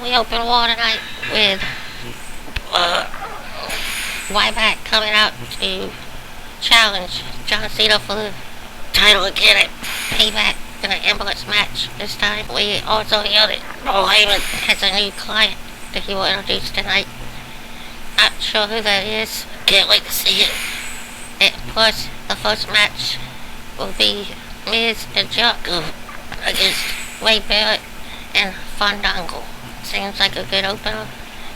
we open Raw tonight with Ryback coming out to challenge John Cena for the title again at Payback in an ambulance match this time. We also hear that Heyman has a new client that he will introduce tonight. Not sure who that is. Can't wait to see it. And plus, the first match will be Miz and Jericho against Wade Barrett and Fandango. Seems like a good opener.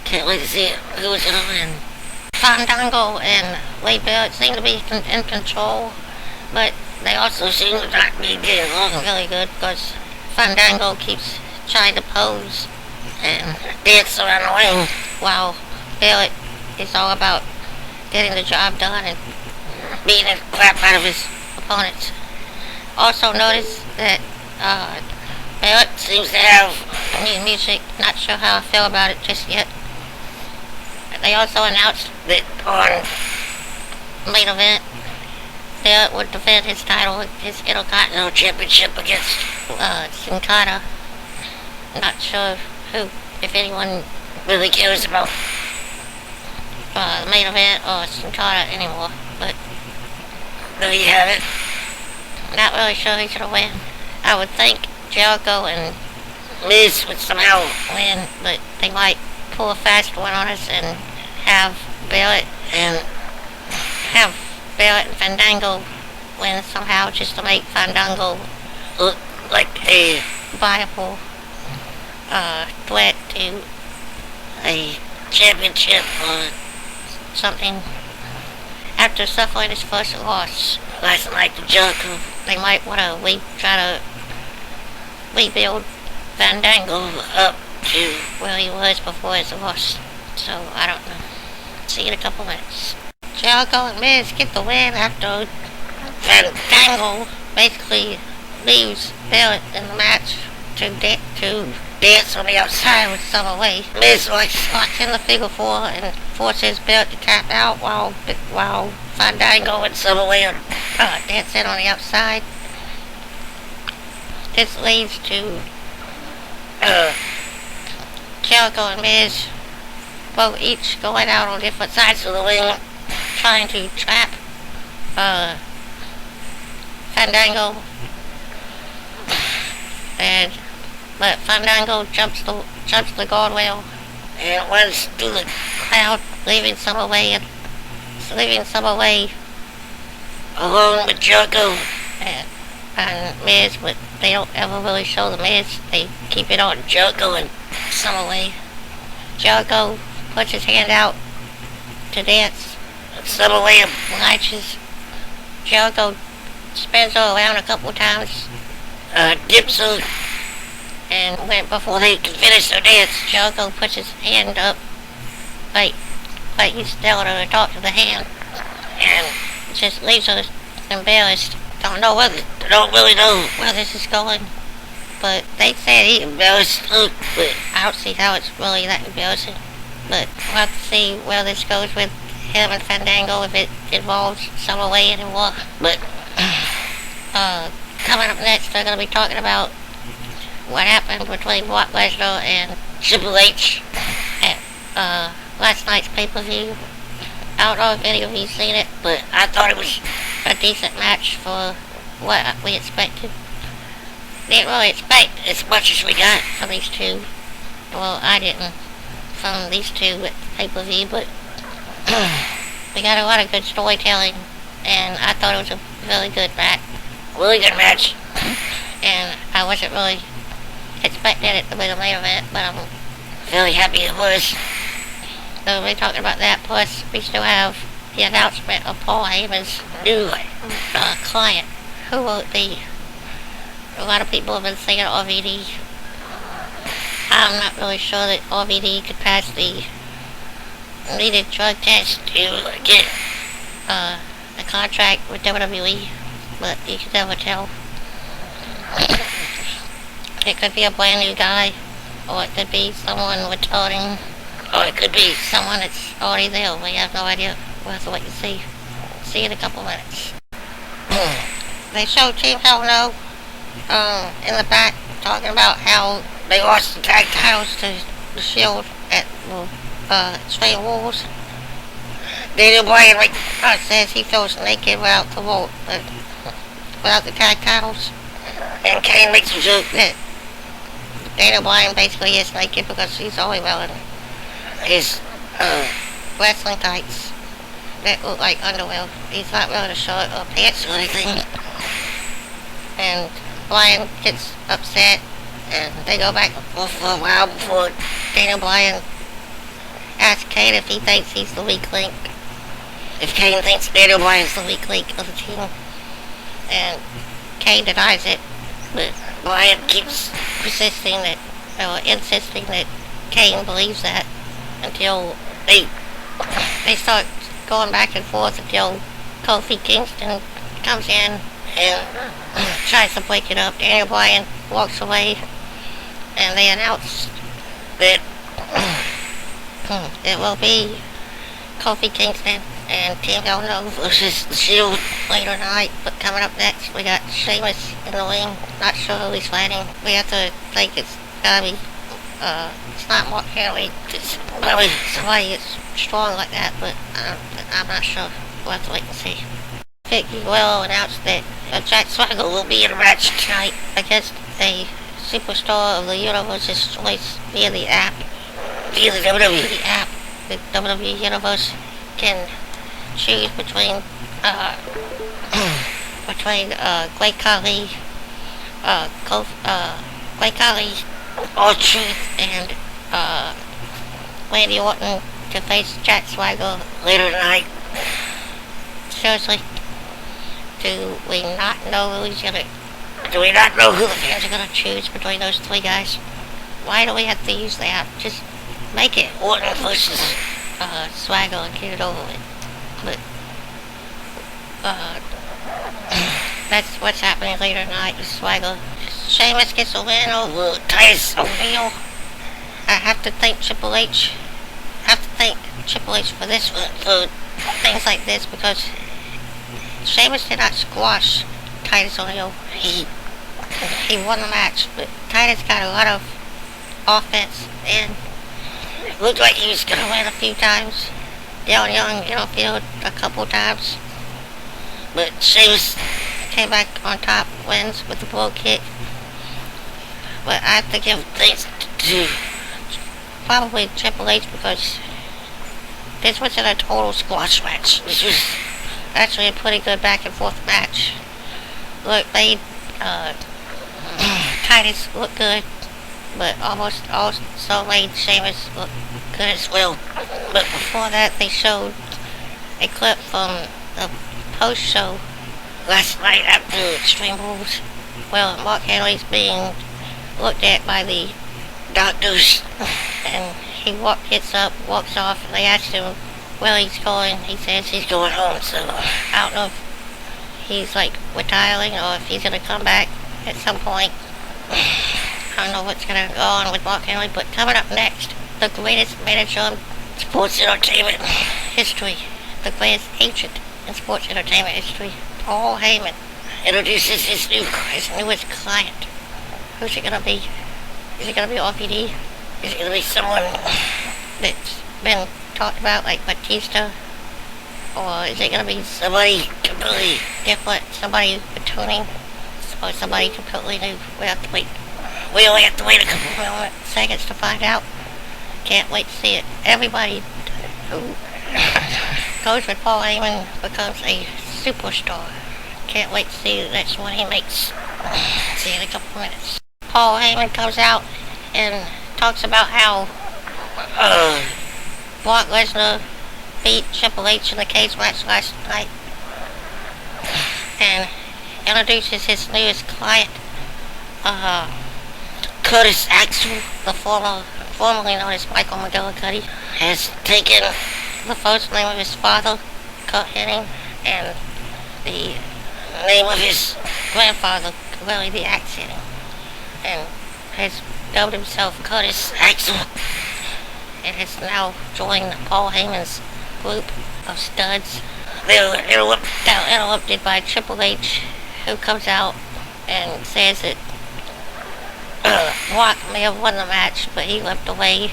Can't wait to see it. Who's gonna win? Fandango and Wade Barrett seem to be in control, but they also seem to not be getting along really good because Fandango keeps trying to pose and dance around the ring while Barrett is all about getting the job done and beating the crap out of his opponents. Also notice that Barrett seems to have new music. Not sure how I feel about it just yet. They also announced that on main event, Barrett would defend his title, his Intercontinental Championship against Sin Cara. Not sure who, if anyone really cares about the main event or Sin Cara anymore, but there you have it. Not really sure who's gonna win. I would think Jericho and Miz would somehow win, but they might pull a fast one on us and have Barrett and Fandango win somehow, just to make Fandango look like a viable threat to a championship or something. After suffering his first loss last night to Jericho, they might want to try to rebuild Fandango up to where he was before his loss. So, I don't know. See you in a couple minutes. Jericho and Miz get the win after Fandango basically leaves Barrett in the match to dance on the outside with Summer Wade. Miz locks in the figure four and forces Barrett to tap out while Fandango and Summer Wade are dancing on the outside. This leads to Jericho and Miz both each going out on different sides of the ring, trying to trap Fandango, but Fandango jumps the guardrail and runs through the crowd, leaving Summer Wade alone with Jericho and Miz, but they don't ever really show the Miz. They keep it on Jericho and Summer Wade. Jericho puts his hand out to dance. Summer Wade obliges. Jericho spins her around a couple times, dips her, and before they can finish their dance, Jericho puts his hand up, like he's telling her to talk to the hand, and just leaves her embarrassed. Don't really know where this is going, but they said he's embarrassed too, but I don't see how it's really that embarrassing. But we'll have to see where this goes with him and Fandango, if it involves Summer Wade anymore. But coming up next, they're going to be talking about what happened between Brock Lesnar and Triple H at last night's pay-per-view. I don't know if any of you seen it, but I thought it was a decent match for what we expected. Didn't really expect as much as we got from these two. Well, I didn't from these two at the pay-per-view, but we got a lot of good storytelling, and I thought it was a really good match. Really good match. And I wasn't really expecting it to be the main event, but I'm really happy it was. So we'll be talking about that, plus we still have the announcement of Paul Heyman's new client. Who will it be? A lot of people have been saying RVD. I'm not really sure that RVD could pass the needed drug test to get a contract with WWE, but you can never tell. It could be a brand new guy, or it could be someone returning, or it could be someone that's already there. We have no idea. We'll have to wait and see. See you in a couple minutes. They showed Team Hell No in the back, talking about how they lost the tag titles to the Shield at Extreme Rules. Daniel Bryan says he feels naked without the vault, without the tag titles. And Kane makes a joke that Daniel Bryan basically is naked because he's only wearing his wrestling tights that look like underwear. He's not wearing a shirt or pants or anything. And Bryan gets upset, and they go back and forth for a while before Daniel Bryan asks Kane if he thinks he's the weak link. If Kane thinks Daniel Bryan's the weak link of the team. And Kane denies it, but Bryan keeps insisting that Kane believes that until they start going back and forth until Kofi Kingston comes in and tries to break it up. Daniel Bryan walks away, and they announce that it will be Kofi Kingston and Team Hell No versus the Shield later tonight. But coming up next, we got Sheamus in the ring. Not sure who he's fighting. We have to think it's gotta be, it's not Mark Henry. It's probably somebody that's strong like that, but I'm not sure. We'll have to wait and see. Vicky will announce that Jack Swagger will be in a match tonight against a superstar of the universe's choice via the app. Via the WWE app. The WWE Universe can choose between Great Khali, Great Khali, R-Truth, and Randy Orton to face Jack Swagger later tonight. Seriously, do we not know who the fans are gonna choose between those three guys? Why do we have to use the app? Just make it Orton versus Swagger and get it over with. But that's what's happening later tonight with Swagger. Sheamus gets a win over Titus O'Neil. I have to thank Triple H. For this one, for things like this, because Sheamus did not squash Titus O'Neil. He won the match, but Titus got a lot of offense, and it looked like he was going to win a few times. Young interfered a couple times, but Sheamus came back on top, wins with the blow kick. But I have to give thanks to probably Triple H, because this wasn't a total squash match. This was actually a pretty good back and forth match. Made Titus look good, but almost also made Sheamus look good as well. But before that, they showed a clip from the post-show last night after Extreme Rules. Well, Mark Henry's being looked at by the doctors, and he gets up, walks off, and they asked him where he's going. He says he's going home, so I don't know if he's like retiring or if he's gonna come back at some point. I don't know what's gonna go on with Mark Henry, but coming up next, the greatest manager in sports entertainment history, the greatest agent in sports entertainment history, Paul Heyman, introduces his newest client. Who's it gonna be? Is it gonna be RPD? Is it gonna be someone that's been talked about like Batista? Or is it gonna be somebody completely different, somebody with tuning, or somebody completely new? We only have to wait a couple seconds to find out. Can't wait to see it. Everybody who goes with Paul Heyman becomes a superstar. Can't wait to see the next one he makes. See you in a couple minutes. Paul Heyman comes out and talks about how Brock Lesnar beat Triple H in the cage match last night, and introduces his newest client, Curtis Axel, the formerly known as Michael McGillicuddy, has taken the first name of his father, Kurt Hennig, and the name of his grandfather, Willie the Axe Hennig, and has dubbed himself Curtis Axel, and has now joined Paul Heyman's group of studs. They were interrupted by Triple H, who comes out and says that Rock may have won the match, but he limped away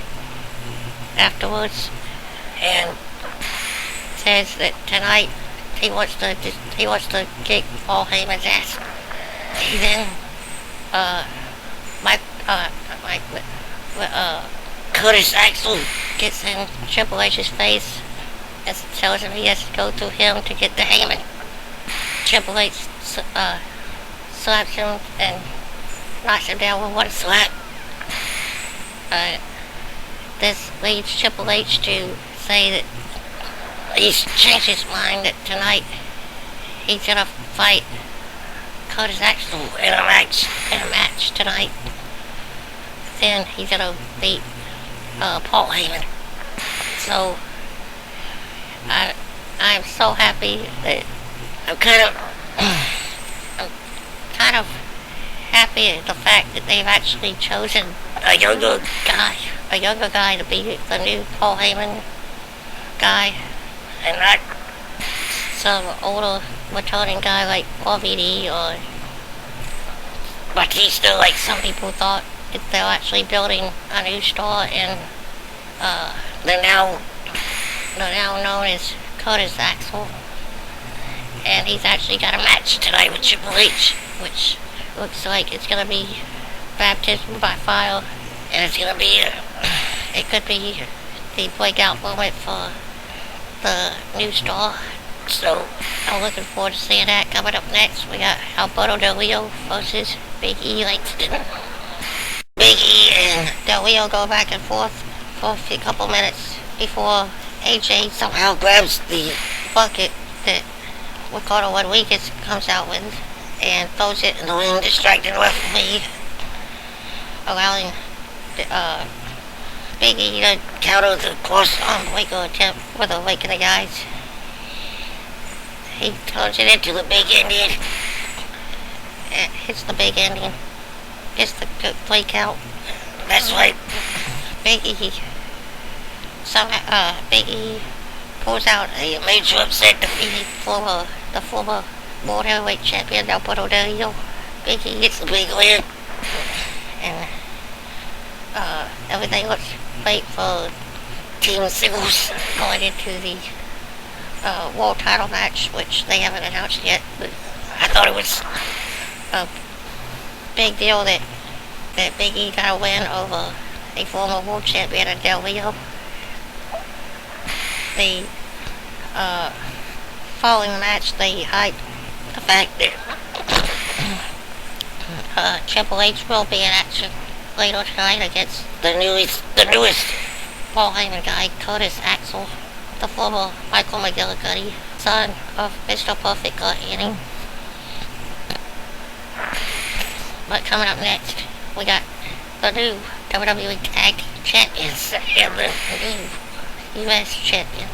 afterwards and says that tonight he wants to kick Paul Heyman's ass. He then Curtis Axel gets in Triple H's face and tells him he has to go through him to get to Heyman. Triple H slaps him and knocks him down with one slap. This leads Triple H to say that he's changed his mind, that tonight he's gonna fight Curtis Axel in a match tonight. Then he's gonna beat Paul Heyman. So I'm so happy that I'm kind of happy at the fact that they've actually chosen a younger guy to be the new Paul Heyman guy, and not some older returning guy like RVD or Batista, like some people thought. They're actually building a new star, and they're now known as Curtis Axel, and he's actually got a match tonight with Triple H, which looks like it's gonna be baptism by fire, and it's gonna be it could be the breakout moment for the new star. So I'm looking forward to seeing that. Coming up next, we got Alberto Del Rio versus Big E Langston. Big E and Del Rio go back and forth for a couple minutes before AJ somehow grabs the bucket that Ricardo Rodriguez comes out with and throws it in the ring, distracting the referee, allowing Big E to counter the cross-arm breaker attempt for the Wake of the Guys. He turns it into the Big Indian. It hits the Big Indian. Gets the 3 count. That's right. Big E pulls out a major upset, defeating the former World Heavyweight Champion Alberto Del Rio. Big E gets the big win, and everything looks great for Team Singles going into the world title match, which they haven't announced yet. But I thought it was a big deal that Big E got a win over a former world champion in Del Rio. Following the match, they hyped the fact that Triple H will be in action later tonight against the newest Paul Heyman guy, Curtis Axel, the former Michael McGillicuddy, son of Mr. Perfect Kurt Hennig. But coming up next, we got the new WWE Tag Team Champions and the new U.S. Champion.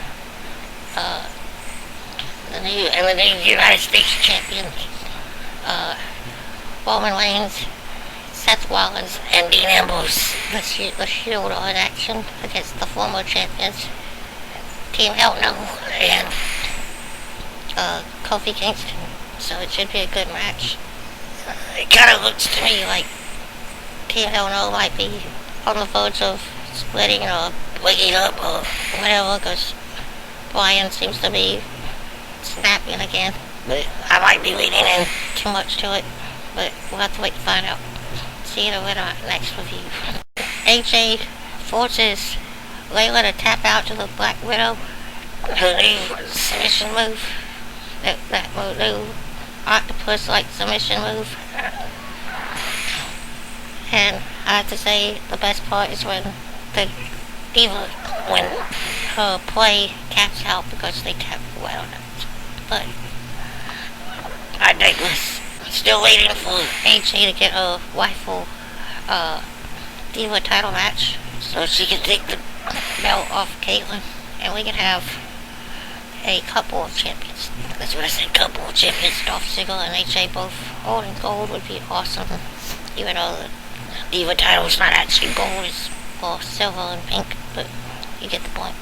The new United States Champion. Roman Reigns, Seth Rollins, and Dean Ambrose. The Shield are in action against the former champions, Team Hell No and Kofi Kingston. So it should be a good match. It kind of looks to me like Team Hell No might be on the verge of splitting or breaking up or whatever, because Brian seems to be snapping again. But I might be reading in too much to it, but we'll have to wait to find out. See you in our next review. AJ forces Layla to tap out to the Black Widow. Her new submission move. That new octopus-like submission move. And I have to say, the best part is when the Diva, when her play caps out because they tap away on it. But I digress. Still waiting for AJ to get a rightful Diva title match so she can take the belt off Caitlyn and we can have a couple of champions. That's what I said, couple of champions. Dolph Ziggler and AJ both holding gold would be awesome. Even though the Diva title is not actually gold, it's more silver and pink, but you get the point.